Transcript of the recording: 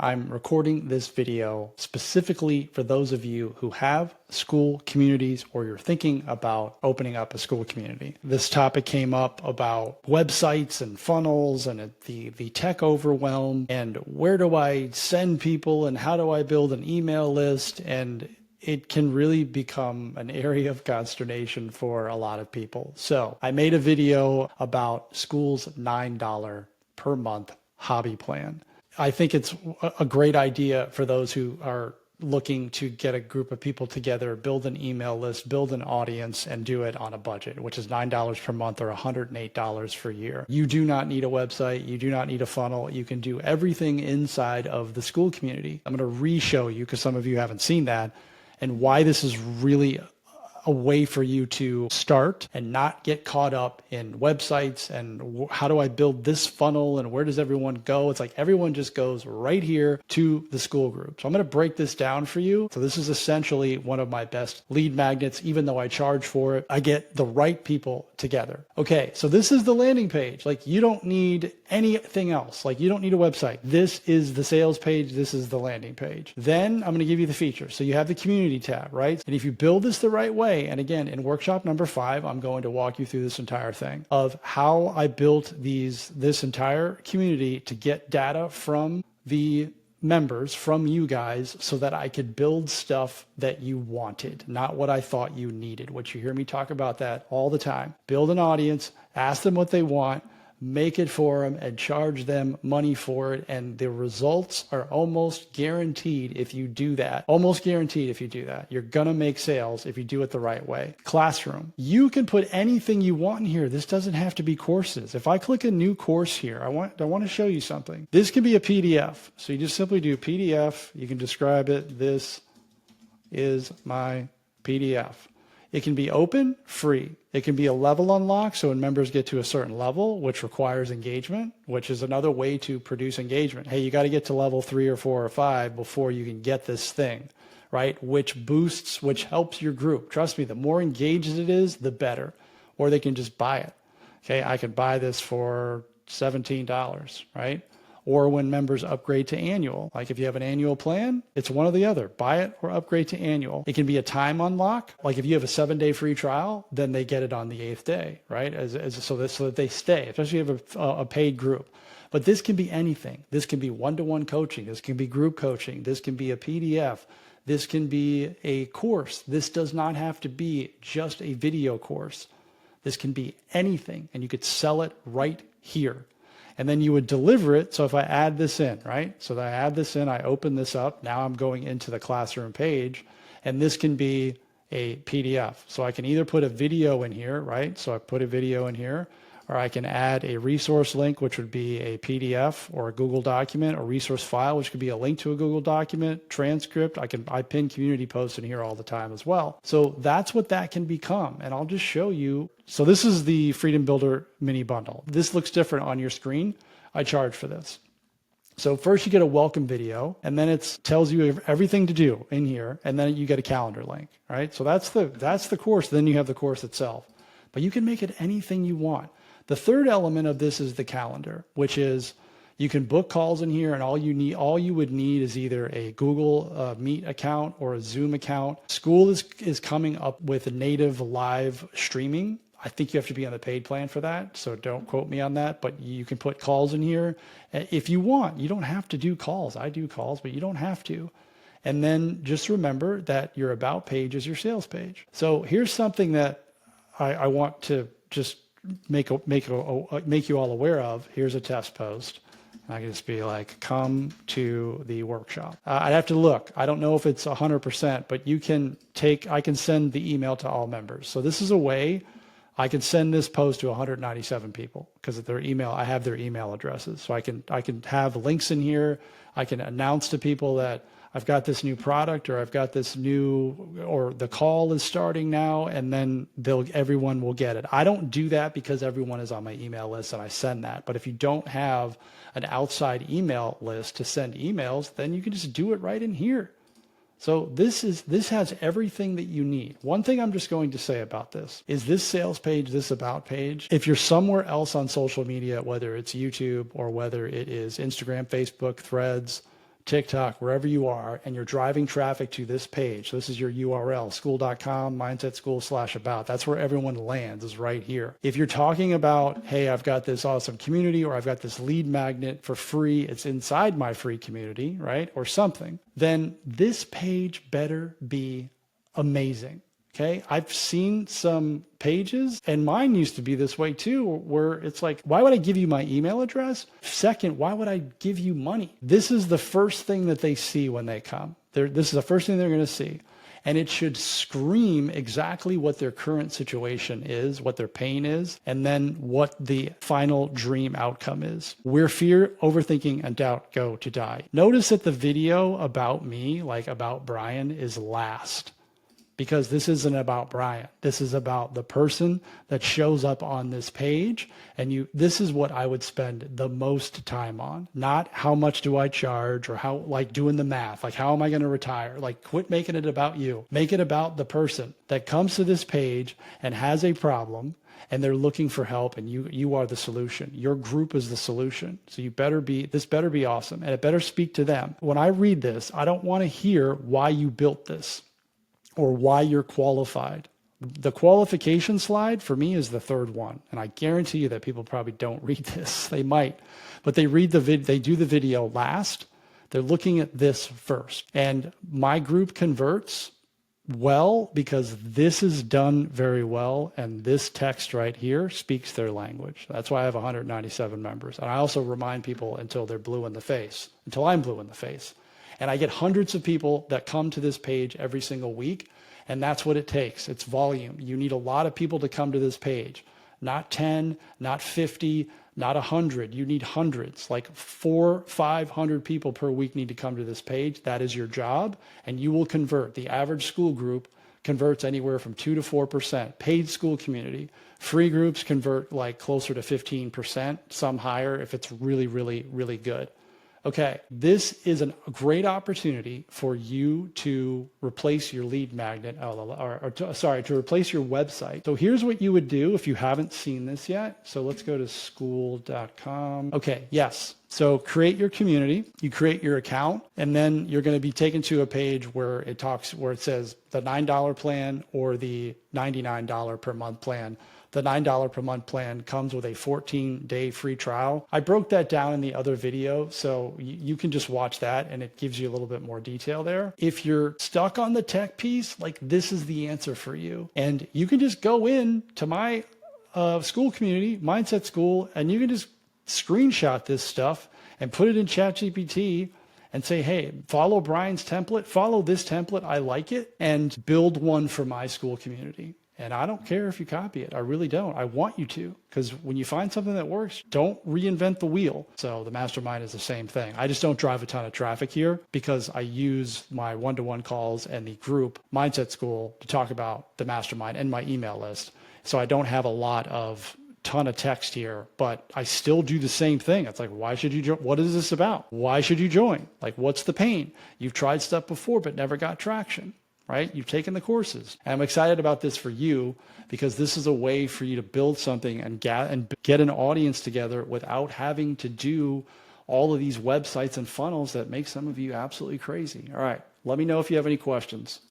I'm recording this video specifically for those of you who have school communities or you're thinking about opening up a school community. This topic came up about websites and funnels and the tech overwhelm and where do I send people and how do I build an email list, and it can really become an area of consternation for a lot of people. So I made a video about Skool's $9 per month hobby plan. I think it's a great idea for those who are looking to get a group of people together, build an email list, build an audience, and do it on a budget, which is $9 per month or $108 per year. You do not need a website. You do not need a funnel. You can do everything inside of the Skool community. I'm going to re-show you, because some of you haven't seen that, and why this is really a way for you to start and not get caught up in websites and how do I build this funnel and where does everyone go? It's like everyone just goes right here to the Skool group. So I'm going to break this down for you. So this is essentially one of my best lead magnets. Even though I charge for it, I get the right people together. Okay, so this is the landing page. Like, you don't need anything else. Like, you don't need a website. This is the sales page. This is the landing page. Then I'm going to give you the features. So you have the community tab, right? And if you build this the right way, and again, in workshop number 5, I'm going to walk you through this entire thing of how I built this entire community to get data from the members, from you guys, so that I could build stuff that you wanted, not what I thought you needed, which you hear me talk about that all the time. Build an audience, ask them what they want, make it for them, and charge them money for it. And the results are almost guaranteed if you do that. Almost guaranteed if you do that. You're going to make sales if you do it the right way. Classroom. You can put anything you want in here. This doesn't have to be courses. If I click a new course here, I want to show you something. This can be a PDF. So you just simply do PDF. You can describe it. This is my PDF. It can be open, free. It can be a level unlock, so when members get to a certain level, which requires engagement, which is another way to produce engagement. Hey, you got to get to level 3 or 4 or 5 before you can get this thing, right? Which helps your group. Trust me, the more engaged it is, the better. Or they can just buy it. Okay, I could buy this for $17, right? Or when members upgrade to annual. Like if you have an annual plan, it's one or the other. Buy it or upgrade to annual. It can be a time unlock. Like if you have a 7-day free trial, then they get it on the 8th day, right? So that they stay, especially if you have a paid group. But this can be anything. This can be one-to-one coaching. This can be group coaching. This can be a PDF. This can be a course. This does not have to be just a video course. This can be anything, and you could sell it right here. And then you would deliver it. So if I add this in, right? So that I add this in, I open this up. Now I'm going into the classroom page, and this can be a PDF. So I can either put a video in here, right? So I put a video in here, or I can add a resource link, which would be a PDF or a Google document, or resource file, which could be a link to a Google document, transcript. I pin community posts in here all the time as well. So that's what that can become. And I'll just show you. So this is the Freedom Builder mini bundle. This looks different on your screen. I charge for this. So first you get a welcome video, and then it tells you everything to do in here, and then you get a calendar link, right? So that's the course. Then you have the course itself. But you can make it anything you want. The third element of this is the calendar, which is you can book calls in here, and all you would need is either a Google Meet account or a Zoom account. Skool is coming up with a native live streaming. I think you have to be on the paid plan for that, so don't quote me on that, but you can put calls in here if you want. You don't have to do calls. I do calls, but you don't have to. And then just remember that your About page is your sales page. So here's something that I want to just make you all aware of. Here's a test post. I can just be like, come to the workshop. I'd have to look. I don't know if it's 100%, but I can send the email to all members. So this is a way I can send this post to 197 people because of their email. I have their email addresses. So I can have links in here. I can announce to people that I've got this new product, or I've got this or the call is starting now, and then everyone will get it. I don't do that because everyone is on my email list and I send that. But if you don't have an outside email list to send emails, then you can just do it right in here. So this has everything that you need. One thing I'm just going to say about this is this sales page, this About page, if you're somewhere else on social media, whether it's YouTube or whether it is Instagram, Facebook, Threads, TikTok, wherever you are, and you're driving traffic to this page. This is your URL, school.com, mindset school/about. That's where everyone lands, is right here. If you're talking about, hey, I've got this awesome community, or I've got this lead magnet for free, it's inside my free community, right? Or something, then this page better be amazing. Okay. I've seen some pages, and mine used to be this way too, where it's like, why would I give you my email address? Second, why would I give you money? This is the first thing that they see when they come. This is the first thing they're going to see. And it should scream exactly what their current situation is, what their pain is, and then what the final dream outcome is. Where fear, overthinking, and doubt go to die. Notice that the video about me, like about Brian, is last. Because this isn't about Brian. This is about the person that shows up on this page. And this is what I would spend the most time on. Not how much do I charge, or how, like, doing the math. Like, how am I going to retire? Like, quit making it about you. Make it about the person that comes to this page and has a problem, and they're looking for help, and you are the solution. Your group is the solution. So this better be awesome, and it better speak to them. When I read this, I don't want to hear why you built this, or why you're qualified. The qualification slide for me is the third one. And I guarantee you that people probably don't read this. They might, but they do the video last. They're looking at this first. And my group converts well because this is done very well. And this text right here speaks their language. That's why I have 197 members. And I also remind people until I'm blue in the face. And I get hundreds of people that come to this page every single week. And that's what it takes. It's volume. You need a lot of people to come to this page. Not 10, not 50, not 100. You need hundreds, like 400-500 people per week need to come to this page. That is your job. And you will convert. The average school group converts anywhere from 2 to 4%. Paid school community. Free groups convert like closer to 15%, some higher if it's really, really, really good. Okay, this is a great opportunity for you to replace your lead magnet, to replace your website. So here's what you would do if you haven't seen this yet. So let's go to school.com. Okay, yes. So create your community, you create your account, and then you're going to be taken to a page where it says the $9 plan or the $99 per month plan. The $9 per month plan comes with a 14-day free trial. I broke that down in the other video, so you can just watch that and it gives you a little bit more detail there. If you're stuck on the tech piece, like, this is the answer for you. And you can just go in to my school community, Mindset Skool, and you can just screenshot this stuff and put it in ChatGPT and say, hey, follow Brian's template, follow this template, I like it, and build one for my school community. And I don't care if you copy it. I really don't. I want you to, because when you find something that works, don't reinvent the wheel. So the mastermind is the same thing. I just don't drive a ton of traffic here because I use my one-to-one calls and the group Mindset Skool to talk about the mastermind and my email list. So I don't have a lot of ton of text here, but I still do the same thing. It's like, why should you join? What is this about? Why should you join? Like, what's the pain? You've tried stuff before, but never got traction. Right? You've taken the courses. And I'm excited about this for you because this is a way for you to build something and get an audience together without having to do all of these websites and funnels that make some of you absolutely crazy. All right. Let me know if you have any questions.